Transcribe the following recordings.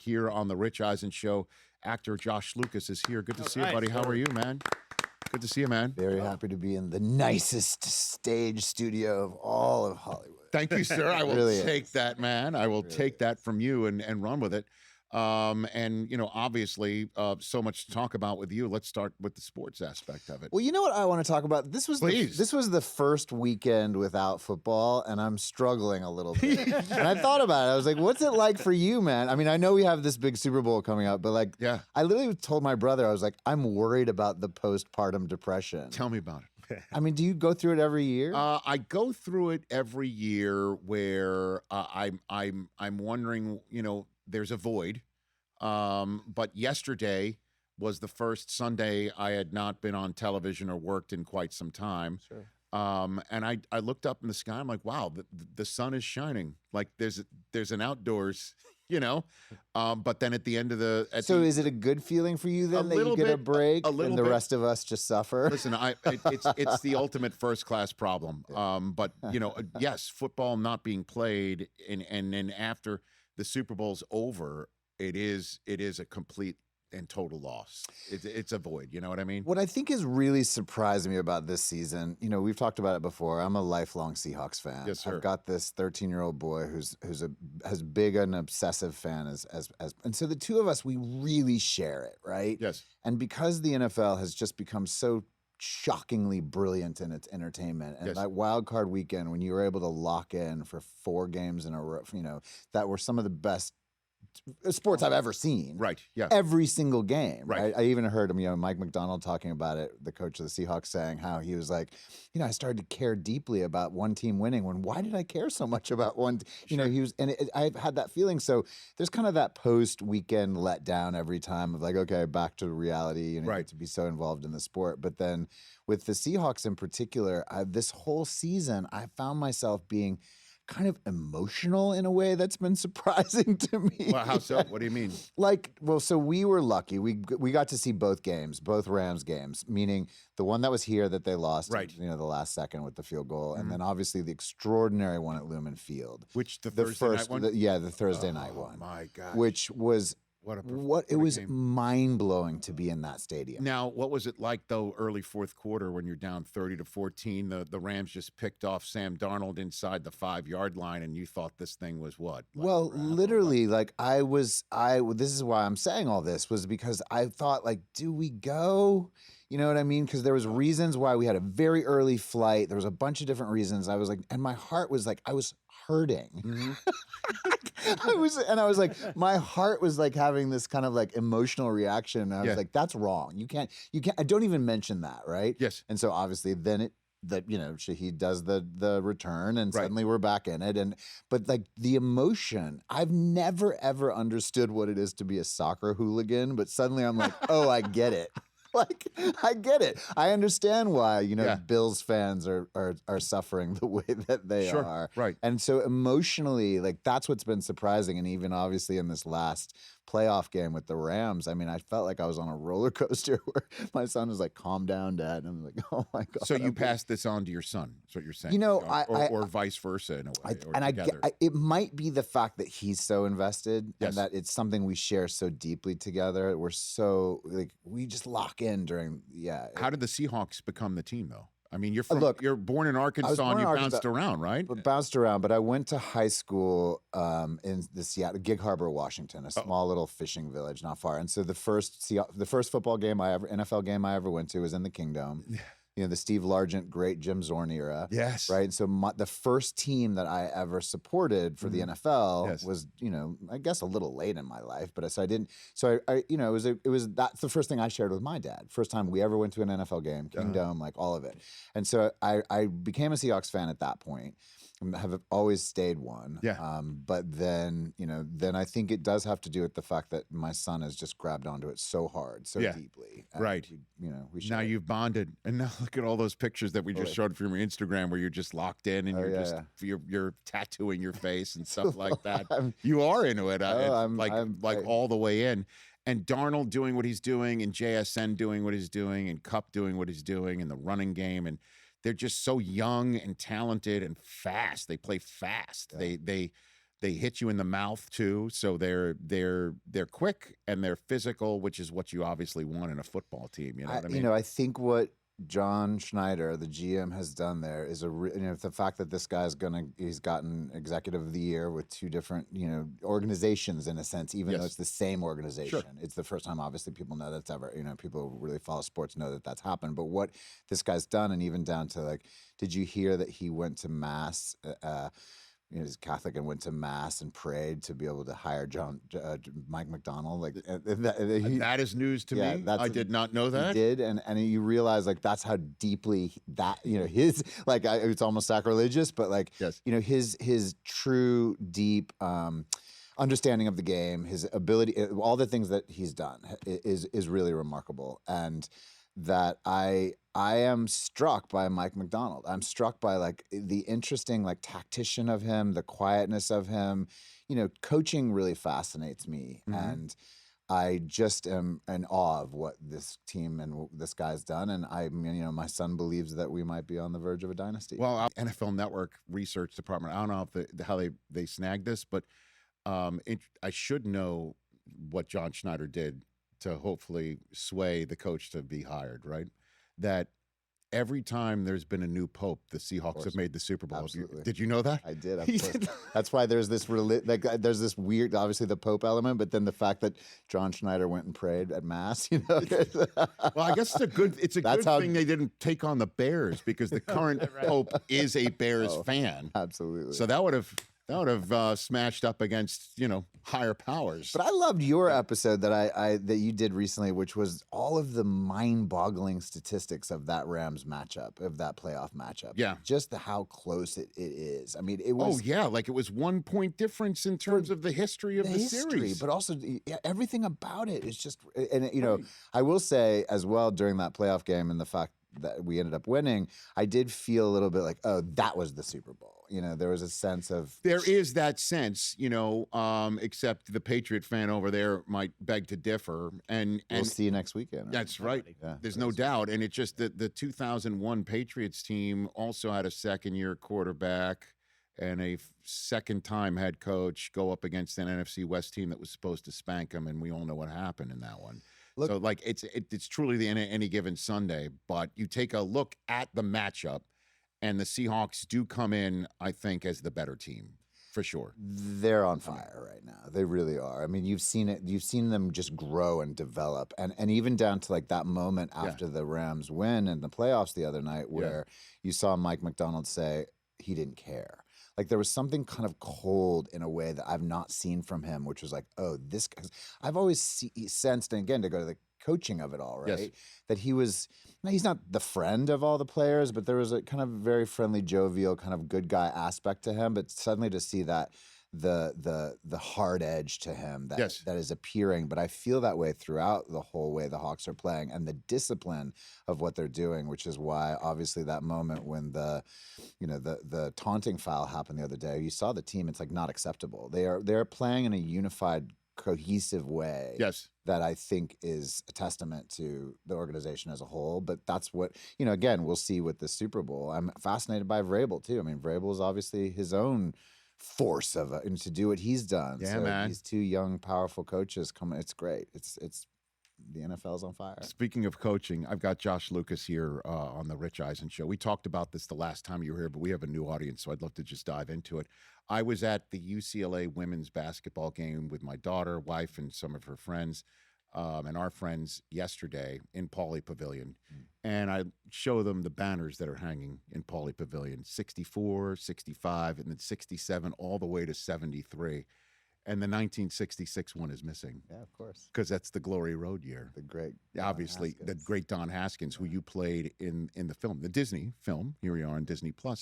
here on the Rich Eisen Show. Actor Josh Lucas is here. Good to see you, buddy. How are you, man? Good to see you, man. Very happy to be in the nicest stage studio of all of Hollywood. Thank you, sir. I will Really take that, man. I will take that from you and run with it. And, you know, obviously, so much to talk about with you. Let's start with the sports aspect of it. Well, you know what I want to talk about? This was the first weekend without football, and I'm struggling a little bit. And I thought about it. I was like, what's it like for you, man? I mean, I know we have this big Super Bowl coming up, but like, yeah. I literally told my brother, I was like, I'm worried about the postpartum depression. Tell me about it. I mean, do you go through it every year? I go through it every year where I'm wondering, you know, there's a void. But yesterday was the first Sunday I had not been on television or worked in quite some time. Sure. And I looked up in the sky. I'm like, wow, the sun is shining. Like there's an outdoors, you know. But then at the end of is it a good feeling for you then that you get a break and the rest of us just suffer? Listen, it's the ultimate first class problem. But you know, yes, football not being played, and then after the Super Bowl's over, it is a complete and total loss. It's a void. You know what I mean? What I think is really surprising me about this season, you know, we've talked about it before. I'm a lifelong Seahawks fan. Yes, sir. I've got this 13-year-old boy who's as big an obsessive fan as and so the two of us, we really share it, right? Yes. And because the NFL has just become so shockingly brilliant in its entertainment, and that wild card weekend when you were able to lock in for 4 games in a row, you know, that were some of the best sports I've ever seen. Right. Yeah. Every single game. Right. I even heard him, you know, Mike Macdonald talking about it, the coach of the Seahawks, saying how he was like, you know, I started to care deeply about one team winning. Why did I care so much about one? You know, he was, and I've had that feeling. So there's kind of that post weekend letdown every time of like, okay, back to reality. You know, you get to be so involved in the sport. But then with the Seahawks in particular, this whole season, I found myself being kind of emotional in a way that's been surprising to me. Well, how so? What do you mean? So we were lucky. We got to see both games, both Rams games, meaning the one that was here that they lost, you know, the last second with the field goal, and then obviously the extraordinary one at Lumen Field. Which the Thursday night one? The Thursday night one. Oh, my God. Which was... it was game. mind-blowing to be in that stadium. Now, what was it like, though, early fourth quarter when you're down 30-14? The Rams just picked off Sam Darnold inside the 5-yard line, and you thought this thing was what? Well, literally, like this is why I'm saying all this, was because I thought, like, do we go? You know what I mean? Because there was reasons why we had a very early flight. There was a bunch of different reasons. I was like, and my heart was like, I was hurting. Mm-hmm. I was like, my heart was like having this kind of like emotional reaction. And I was like, that's wrong. You can't, I don't even mention that, right? Yes. And so obviously then you know, Shaheed does the return and suddenly we're back in it. But like the emotion, I've never ever understood what it is to be a soccer hooligan, but suddenly I'm like, oh, I get it. Like, I get it. I understand why, you know, Bills fans are suffering the way that they are. Right. And so emotionally, like, that's what's been surprising. And even obviously in this last playoff game with the Rams, I mean, I felt like I was on a roller coaster where my son was like, calm down, Dad. And I'm like, oh my God. So you passed this on to your son, is what you're saying. You know, or vice versa in a way. It might be the fact that he's so invested and that it's something we share so deeply together. We're so, like, we just lock in during, How did the Seahawks become the team, though? I mean, you're born in Arkansas and you bounced around, right? Bounced around, but I went to high school in the Seattle, Gig Harbor, Washington, a small little fishing village not far. And so the first football game NFL game I ever went to was in the Kingdome. You know, the Steve Largent, great Jim Zorn era. Yes. Right. And so the first team that I ever supported for the NFL was, you know, I guess a little late in my life, but I you know, that's the first thing I shared with my dad. First time we ever went to an NFL game, Kingdome, like all of it. And so I became a Seahawks fan at that point. Have always stayed one. But then, you know, I think it does have to do with the fact that my son has just grabbed onto it so hard, so deeply. Right. Now you've bonded. And now look at all those pictures that we just showed from your Instagram where you're just locked in and you're tattooing your face and stuff like that. You are into it. I'm all the way in. And Darnold doing what he's doing and JSN doing what he's doing and Kupp doing what he's doing and the running game. And they're just so young and talented and fast. They play fast. They They hit you in the mouth too, so they're quick and they're physical, which is what you obviously want in a football team. You know what I mean? You know, I think what John Schneider, the GM, has done there is the fact that this guy's he's gotten Executive of the Year with two different organizations in a sense, even though it's the same organization. Sure. It's the first time, obviously, people know that's ever people who really follow sports know that that's happened. But what this guy's done, and even down to like, did you hear that he went to mass? He's Catholic and went to mass and prayed to be able to hire Mike Macdonald. Like that is news to me. I did not know that. He did, and you realize like that's how deeply that his like it's almost sacrilegious, but like his true deep understanding of the game, his ability, all the things that he's done is really remarkable, and that I am struck by Mike Macdonald. I'm struck by like the interesting like tactician of him, the quietness of him. Coaching really fascinates me, and I just am in awe of what this team and this guy's done. And my son believes that we might be on the verge of a dynasty. Well, NFL Network research department, I don't know if how they snagged this, but I should know what John Schneider did to hopefully sway the coach to be hired, right? That every time there's been a new pope, the Seahawks have made the Super Bowl. Absolutely. Did you know that? I did. Of course. That's why there's this there's this weird, obviously the pope element, but then the fact that John Schneider went and prayed at mass. Well, I guess it's a good thing they didn't take on the Bears, because the current pope is a Bears fan. Absolutely. So that would have smashed up against higher powers. But I loved your episode that you did recently, which was all of the mind-boggling statistics of that Rams matchup, of that playoff matchup. Yeah, just how close it is. I mean, it was. Oh yeah, like it was 1 point difference in terms of the history of the series, but also everything about it is just. And I will say as well during that playoff game, and the fact that we ended up winning, I did feel a little bit like, oh, that was the Super Bowl. There was a sense of... There is that sense, except the Patriot fan over there might beg to differ. And we'll see you next weekend. Right? That's right. Yeah, there's no doubt. And it's just that the 2001 Patriots team also had a second-year quarterback and a second-time head coach go up against an NFC West team that was supposed to spank them, and we all know what happened in that one. Look, so, like, it's truly the any given Sunday. But you take a look at the matchup, and the Seahawks do come in, I think, as the better team, for sure. They're on fire right now. They really are. I mean, you've seen it. You've seen them just grow and develop. And even down to, like, that moment after the Rams win in the playoffs the other night where you saw Mike Macdonald say he didn't care. Like, there was something kind of cold in a way that I've not seen from him, which was like, oh, this guy. I've always sensed, and again, to go to the coaching of it all, right? That he's not the friend of all the players, but there was a kind of very friendly, jovial, kind of good guy aspect to him. But suddenly to see that the hard edge to him that is appearing, but I feel that way throughout the whole way the Hawks are playing and the discipline of what they're doing, which is why obviously that moment when the taunting foul happened the other day, you saw the team. It's like not acceptable. They're playing in a unified, cohesive way. Yes. That I think is a testament to the organization as a whole. But that's what, again, we'll see with the Super Bowl. I'm fascinated by Vrabel too. I mean, Vrabel is obviously his own force and to do what he's done. Yeah, so man. These two young, powerful coaches coming. It's great. It's the NFL's on fire. Speaking of coaching, I've got Josh Lucas here on the Rich Eisen Show. We talked about this the last time you were here, but we have a new audience, so I'd love to just dive into it. I was at the UCLA women's basketball game with my daughter, wife, and some of her friends, and our friends yesterday in Pauley Pavilion. And I show them the banners that are hanging in Pauley Pavilion, 64, 65, and then 67, all the way to 73. And the 1966 one is missing. Yeah, of course. Because that's the Glory Road year. The great Obviously, the great Don Haskins, who you played in the film, the Disney film. Here we are on Disney+. Yep.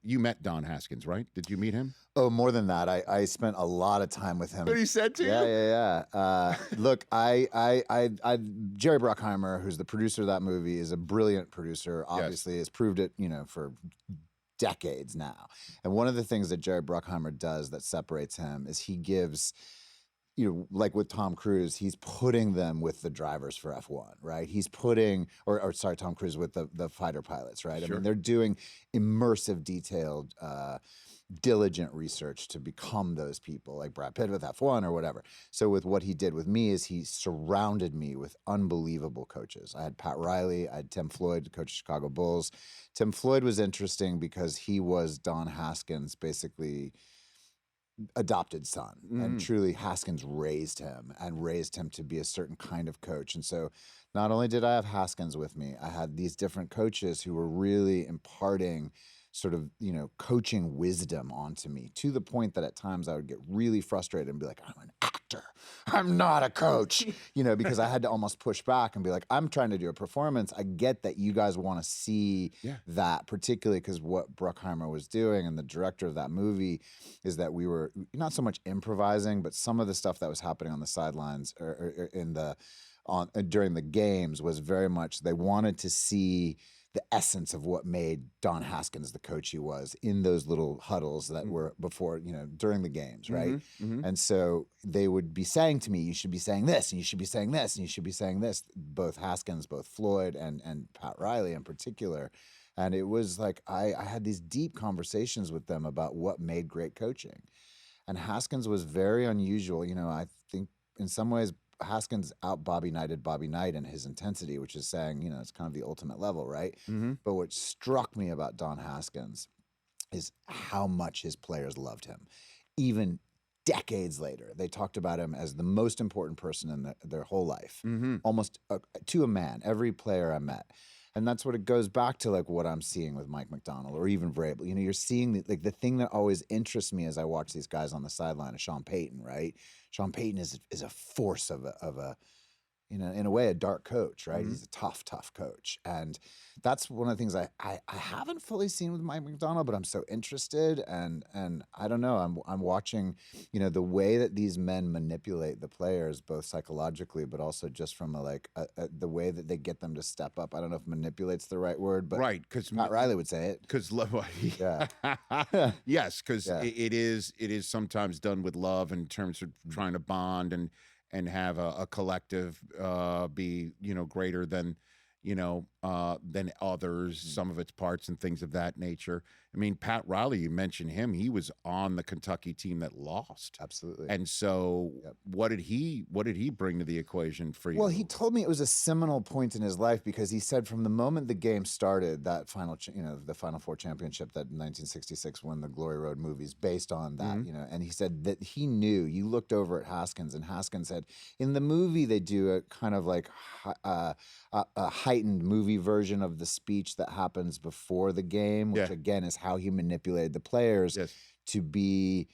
You met Don Haskins, right? Did you meet him? Oh, more than that. I spent a lot of time with him. What he said to you? Yeah. Look, Jerry Bruckheimer, who's the producer of that movie, is a brilliant producer. Obviously, has proved it, for decades now. And one of the things that Jerry Bruckheimer does that separates him is he gives like with Tom Cruise, he's putting them with the drivers for F1, right? He's putting, or sorry, Tom Cruise with the fighter pilots, right? Sure. I mean, they're doing immersive, detailed, diligent research to become those people, like Brad Pitt with F1 or whatever. So with what he did with me is he surrounded me with unbelievable coaches. I had Pat Riley, I had Tim Floyd, coach of Chicago Bulls. Tim Floyd was interesting because he was Don Haskins' basically adopted son, and truly Haskins raised him to be a certain kind of coach. And so not only did I have Haskins with me, I had these different coaches who were really imparting sort of, coaching wisdom onto me, to the point that at times I would get really frustrated and be like, I'm an actor, I'm not a coach, because I had to almost push back and be like, I'm trying to do a performance. I get that you guys want to see that, particularly because what Bruckheimer was doing, and the director of that movie, is that we were not so much improvising, but some of the stuff that was happening on the sidelines or during the games was very much, they wanted to see the essence of what made Don Haskins the coach he was in those little huddles that were before, during the games, right? And so they would be saying to me, you should be saying this, and you should be saying this, and you should be saying this, both Haskins, both Floyd, and Pat Riley in particular. And it was like, I had these deep conversations with them about what made great coaching. And Haskins was very unusual. I think in some ways, Haskins out Bobby Knight in his intensity, which is saying, it's kind of the ultimate level, right? But what struck me about Don Haskins is how much his players loved him. Even decades later, they talked about him as the most important person in their whole life, almost to a man, every player I met. And that's what it goes back to, like what I'm seeing with Mike Macdonald or even Vrabel. You're seeing the thing that always interests me as I watch these guys on the sideline is Sean Payton, right? Sean Payton is a force of a in a way, a dark coach, right? He's a tough coach. And that's one of the things I haven't fully seen with Mike Macdonald, but I'm so interested. And I don't know, I'm watching, the way that these men manipulate the players, both psychologically, but also just from the way that they get them to step up. I don't know if manipulate's the right word, but right, because Pat Riley would say it. Because yes, because it is sometimes done with love in terms of trying to bond and have a collective be greater than others, some of its parts and things of that nature. I mean, Pat Riley, you mentioned him. He was on the Kentucky team that lost. Absolutely. And so what did he bring to the equation for you? Well, he told me it was a seminal point in his life, because he said from the moment the game started, that final, the Final Four championship, that 1966 when the Glory Road movies based on that, and he said that he knew, you looked over at Haskins, and Haskins said, in the movie, they do a kind of like a heightened movie version of the speech that happens before the game, which again is how he manipulated the players to be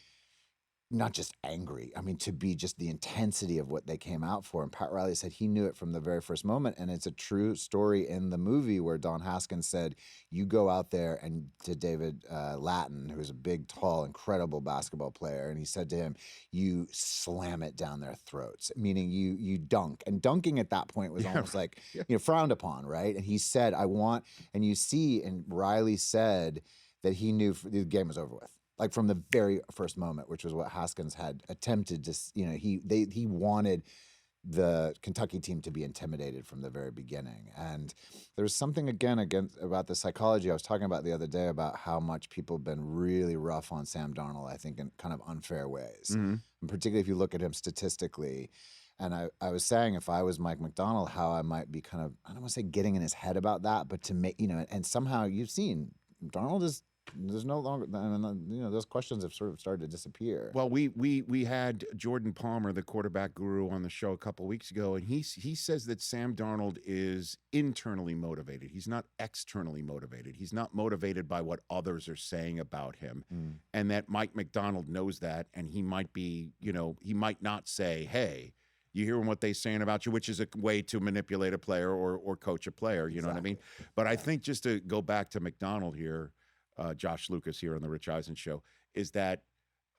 not just angry, to be just the intensity of what they came out for. And Pat Riley said he knew it from the very first moment. And it's a true story in the movie where Don Haskins said, you go out there, and to David Lattin, who's a big, tall, incredible basketball player, and he said to him, you slam it down their throats, meaning you dunk. And dunking at that point was almost like, frowned upon, right? And he said, and you see, and Riley said that he knew the game was over with. Like from the very first moment, which was what Haskins had attempted to, he wanted the Kentucky team to be intimidated from the very beginning. And there was something again about the psychology I was talking about the other day, about how much people have been really rough on Sam Darnold, I think in kind of unfair ways. And particularly if you look at him statistically. And I was saying, if I was Mike Macdonald, how I might be kind of, I don't want to say getting in his head about that, but to make, and somehow you've seen Darnold is, there's no longer, those questions have sort of started to disappear. Well, we had Jordan Palmer, the quarterback guru, on the show a couple of weeks ago, and he says that Sam Darnold is internally motivated. He's not externally motivated. He's not motivated by what others are saying about him, and that Mike Macdonald knows that, and he might be, he might not say, hey, you hear what they're saying about you, which is a way to manipulate a player or coach a player, you know what I mean? But I think, just to go back to Macdonald here, Josh Lucas here on the Rich Eisen Show, is that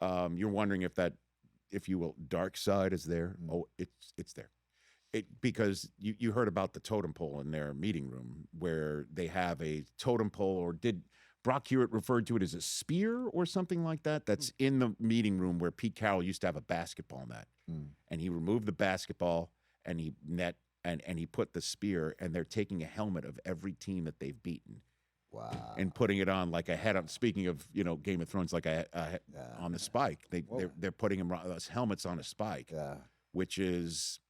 you're wondering if that, if you will, dark side is there. Oh, it's there. Because you heard about the totem pole in their meeting room, where they have a totem pole, or did Brock Hewitt referred to it as a spear or something like that? That's in the meeting room where Pete Carroll used to have a basketball net. and he removed the basketball and he he put the spear, and they're taking a helmet of every team that they've beaten. Wow. And putting it on like a head on. Speaking of, Game of Thrones, like on the spike. They're putting those helmets on a spike. Yeah. Which is,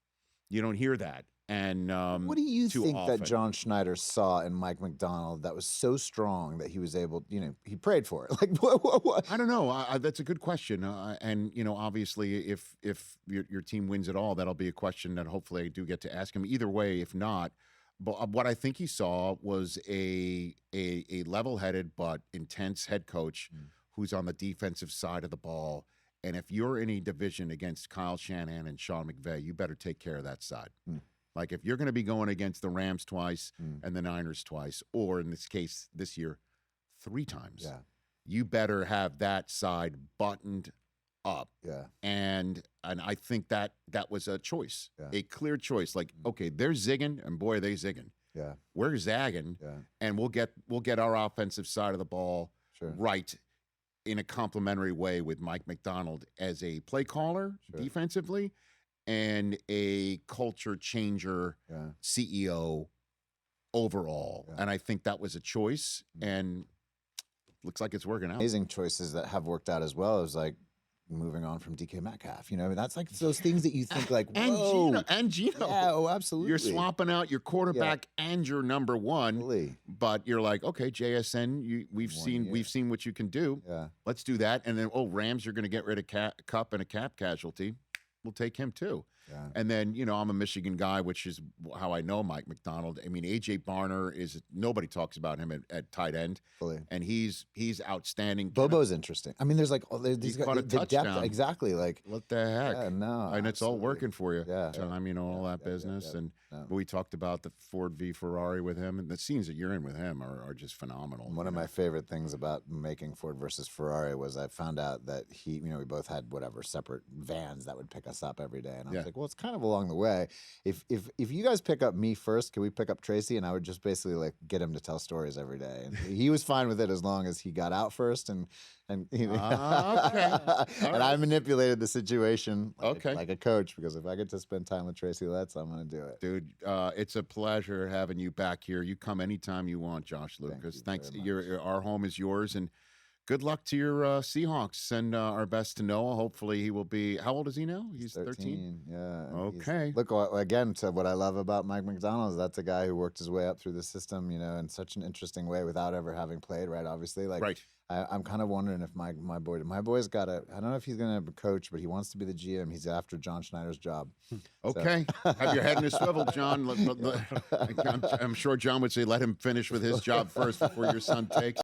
you don't hear that. And what do you think often. that John Schneider saw in Mike Macdonald that was so strong that he was able, he prayed for it? Like, what? I don't know. That's a good question. And obviously, if your team wins it all, that'll be a question that hopefully I do get to ask him. Either way, if not, but what I think he saw was a level-headed but intense head coach who's on the defensive side of the ball. And if you're in a division against Kyle Shanahan and Sean McVay, you better take care of that side. Like if you're going to be going against the Rams twice and the Niners twice, or in this case this year, 3 times, you better have that side buttoned up. Yeah. And I think that was a choice, a clear choice. Like, okay, they're zigging, and boy, are they zigging. Yeah. We're zagging, and we'll get our offensive side of the ball right in a complimentary way with Mike Macdonald as a play caller defensively and a culture changer CEO overall. And I think that was a choice, and looks like it's working out. Amazing choices that have worked out as well as like moving on from DK Metcalf. That's like those things that you think like, whoa. And Gino. Yeah, oh, absolutely. You're swapping out your quarterback and your number one. Totally. But you're like, okay, JSN, we've seen what you can do. Yeah. Let's do that. And then, Rams, you're going to get rid of Cup and a cap casualty. We'll take him too. Yeah. And then, I'm a Michigan guy, which is how I know Mike Macdonald. I mean, A.J. Barner nobody talks about him at tight end. Fully. And he's outstanding. Bobo's interesting. I mean, there's like, he's got a touchdown. Depth. Exactly. Like, what the heck? Yeah, no. And it's all working for you. Yeah. Time, all that business. And we talked about the Ford v Ferrari with him. And the scenes that you're in with him are just phenomenal. One of my favorite things about making Ford versus Ferrari was I found out that we both had separate vans that would pick us up every day. And I was like, well, it's kind of along the way. If you guys pick up me first, can we pick up Tracy? And I would just basically like get him to tell stories every day. And he was fine with it as long as he got out first and okay. And I manipulated the situation like a coach, because if I get to spend time with Tracy Letts, I'm going to do it. Dude, it's a pleasure having you back here. You come anytime you want, Josh Lucas. Thanks. Our home is yours, and good luck to your Seahawks. Send our best to Noah. Hopefully he will be, how old is he now? He's 13? Yeah. Okay. Look, again, to what I love about Mike Macdonald is that's a guy who worked his way up through the system, in such an interesting way without ever having played, right? Obviously. I'm kind of wondering if my boy's got I don't know if he's going to coach, but he wants to be the GM. He's after John Schneider's job. Okay. Have your head in a swivel, John. I'm sure John would say, let him finish with his job first before your son takes.